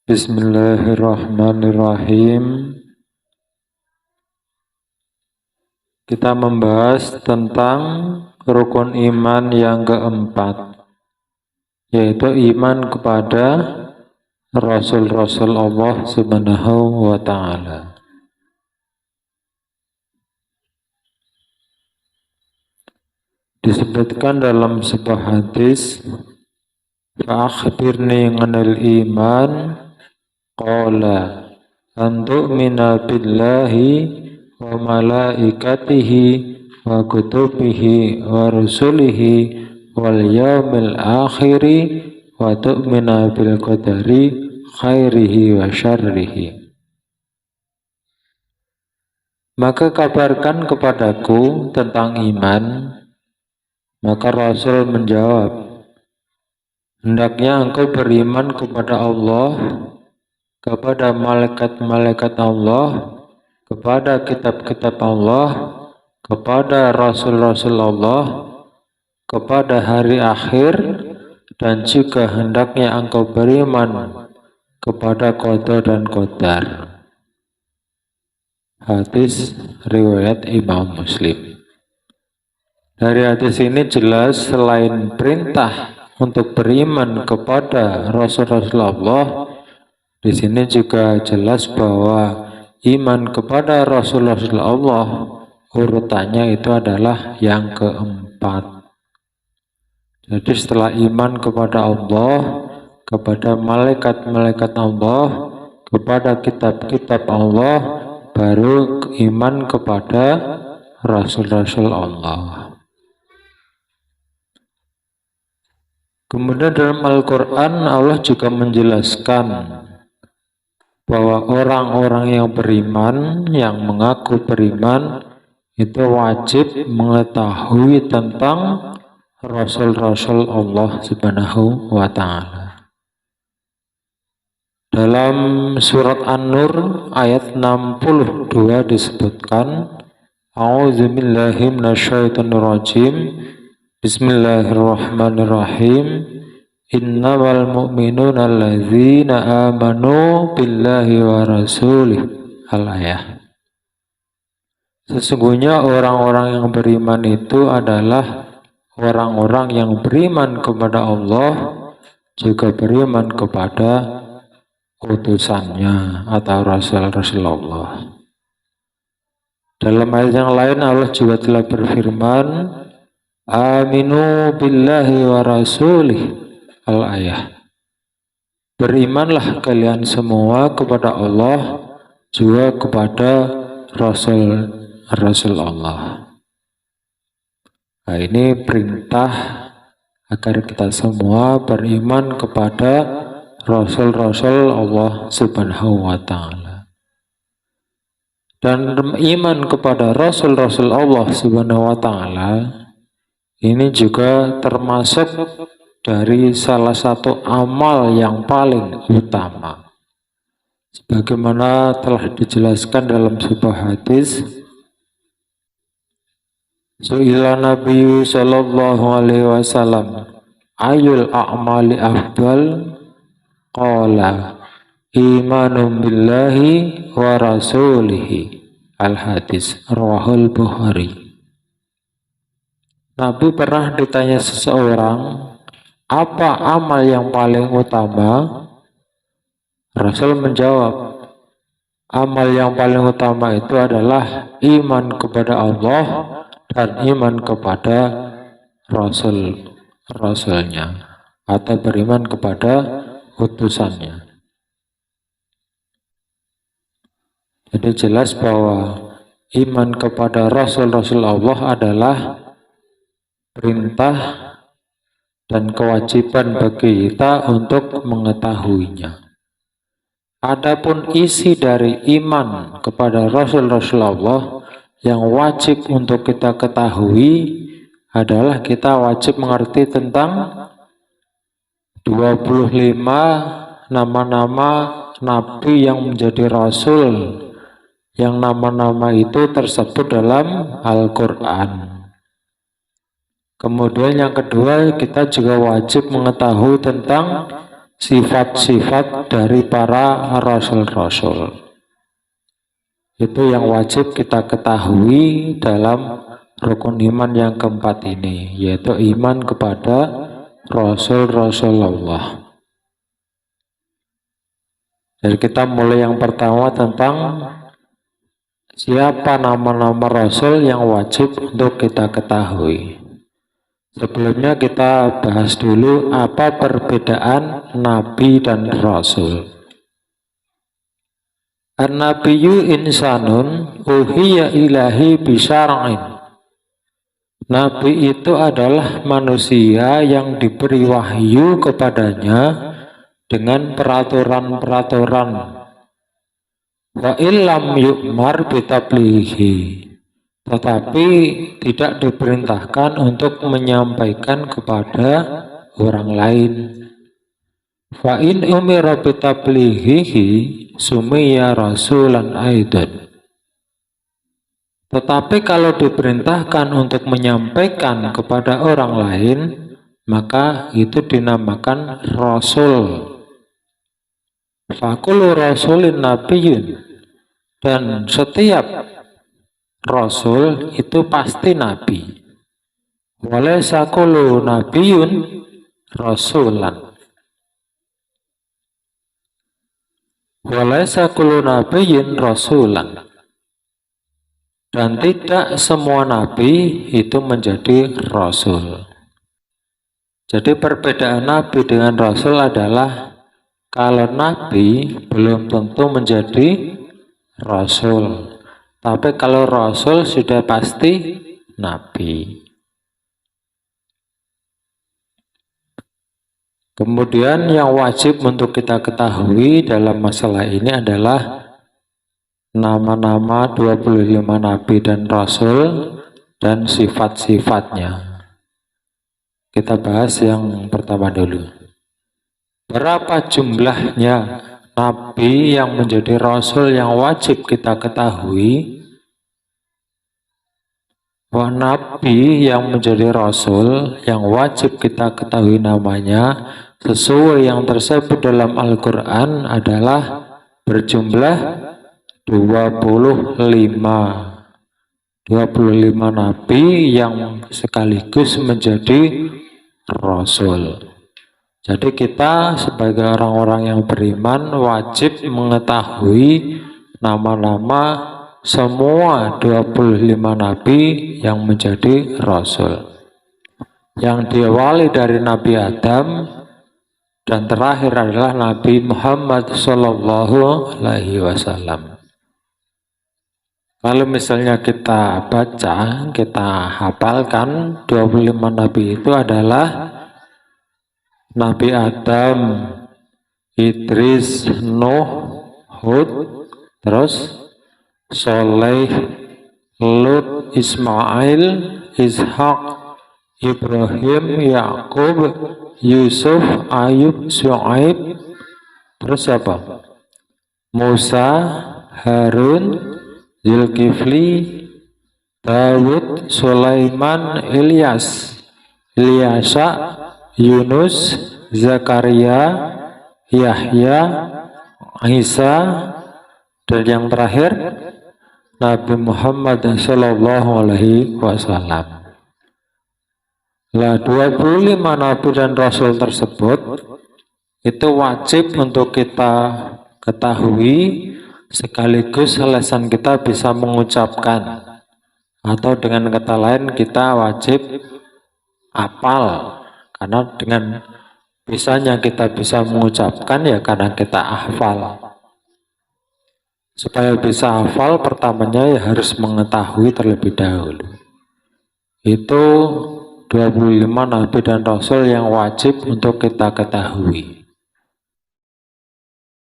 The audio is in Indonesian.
Bismillahirrahmanirrahim. Kita membahas tentang rukun iman yang keempat, yaitu iman kepada Rasul-Rasul Allah Subhanahu wa Ta'ala. Disebutkan dalam sebuah hadis, "Fa'akhbirni 'anil iman." Qala an tu'mina billahi wa malaikatihi wa kutubihi wa rusulihi wal yawmil akhiri wa tu'mina bil qadari khairihi wa syarrihi. Maka kabarkan kepadaku tentang iman. Maka Rasul menjawab, hendaknya engkau beriman kepada Allah, kepada malaikat-malaikat Allah, kepada kitab-kitab Allah, kepada Rasul-Rasul Allah, kepada hari akhir, dan juga hendaknya engkau beriman kepada qada dan qadar. Hadis riwayat Imam Muslim. Dari hadis ini jelas selain perintah untuk beriman kepada Rasul-Rasul Allah, di sini juga jelas bahwa iman kepada Rasul-Rasul Allah urutannya itu adalah yang keempat. Jadi setelah iman kepada Allah, kepada malaikat-malaikat Allah, kepada kitab-kitab Allah, baru iman kepada Rasul-Rasul Allah. Kemudian dalam Al-Quran Allah juga menjelaskan bahwa orang-orang yang beriman, yang mengaku beriman, itu wajib mengetahui tentang Rasul-Rasul Allah Subhanahu wa Ta'ala. Dalam surat An-Nur ayat 62 disebutkan, A'udzubillahi minasyaitonirrajim. Bismillahirrahmanirrahim. Innamal mu'minuna alladzina amanu billahi wa rasulih. Al-ayah. Sesungguhnya orang-orang yang beriman itu adalah orang-orang yang beriman kepada Allah, juga beriman kepada utusannya atau Rasul-Rasul Allah. Dalam ayat yang lain Allah juga telah berfirman, Aminu billahi wa rasulih. Al-ayah. Berimanlah kalian semua kepada Allah, juga kepada Rasul Allah. Nah, ini perintah agar kita semua beriman kepada Rasul-Rasul Allah Subhanahu wa Ta'ala. Dan iman kepada Rasul-Rasul Allah Subhanahu wa Ta'ala ini juga termasuk dari salah satu amal yang paling utama. Sebagaimana telah dijelaskan dalam sebuah hadis, Su'ila Nabi sallallahu alaihi wasallam, ayul a'mali afdal? Qala imanum billahi wa rasulihi. Al-hadis rawahul Bukhari. Nabi pernah ditanya seseorang, apa amal yang paling utama? Rasul menjawab, amal yang paling utama itu adalah iman kepada Allah dan iman kepada Rasul-Rasulnya, atau beriman kepada utusannya. Jadi jelas bahwa iman kepada Rasul-Rasul Allah adalah perintah dan kewajiban bagi kita untuk mengetahuinya. Adapun isi dari iman kepada Rasul-Rasul Allah yang wajib untuk kita ketahui adalah kita wajib mengerti tentang 25 nama-nama Nabi yang menjadi Rasul, yang nama-nama itu tersebut dalam Al-Quran. Kemudian yang kedua, kita juga wajib mengetahui tentang sifat-sifat dari para rasul-rasul. Itu yang wajib kita ketahui dalam rukun iman yang keempat ini, yaitu iman kepada Rasul-Rasulullah. Jadi kita mulai yang pertama tentang siapa nama-nama Rasul yang wajib untuk kita ketahui. Sebelumnya kita bahas dulu apa perbedaan Nabi dan Rasul. An-Nabiyyu insanun uhiya ilahi bisyara'in. Nabi itu adalah manusia yang diberi wahyu kepadanya dengan peraturan-peraturan. Wa illam yu'mar bitablighi, tetapi tidak diperintahkan untuk menyampaikan kepada orang lain. Fa in umira bitablighihi sumiya rasulan aidan. Tetapi kalau diperintahkan untuk menyampaikan kepada orang lain, maka itu dinamakan rasul. Fakulu rasulin nabiyun, dan setiap rasul itu pasti nabi. Walaysa kullu nabiyun rasulan. Walaysa kullu nabiyyin rasulan. Dan tidak semua nabi itu menjadi rasul. Jadi perbedaan nabi dengan rasul adalah kalau nabi belum tentu menjadi rasul, tapi kalau rasul sudah pasti nabi. Kemudian yang wajib untuk kita ketahui dalam masalah ini adalah nama-nama 25 nabi dan rasul dan sifat-sifatnya. Kita bahas yang pertama dulu. Berapa jumlahnya nabi yang menjadi rasul yang wajib kita ketahui? Nabi yang menjadi rasul yang wajib kita ketahui namanya sesuai yang tersebut dalam Al-Quran adalah berjumlah 25 nabi yang sekaligus menjadi rasul. Jadi kita sebagai orang-orang yang beriman wajib mengetahui nama-nama semua 25 nabi yang menjadi rasul. Yang diawali dari Nabi Adam dan terakhir adalah Nabi Muhammad Sallallahu Alaihi Wasallam. Kalau misalnya kita baca, kita hafalkan 25 nabi itu adalah Nabi Adam, Idris, Nuh, Hud, terus Soleh, Lut, Ismail, Ishak, Ibrahim, Yakub, Yusuf, Ayub, Syuaib, terus apa? Musa, Harun, Zulkifli, Dawud, Sulaiman, Ilyas, Ilyasa, Yunus, Zakaria, Yahya, Isa, dan yang terakhir Nabi Muhammad Sallallahu Alaihi Wasallam. Nah, 25 nabi dan rasul tersebut itu wajib untuk kita ketahui, sekaligus lisan kita bisa mengucapkan, atau dengan kata lain kita wajib hafal, karena dengan bisanya kita bisa mengucapkan ya karena kita hafal. Supaya bisa hafal pertamanya ya harus mengetahui terlebih dahulu. Itu 25 nabi dan rasul yang wajib untuk kita ketahui.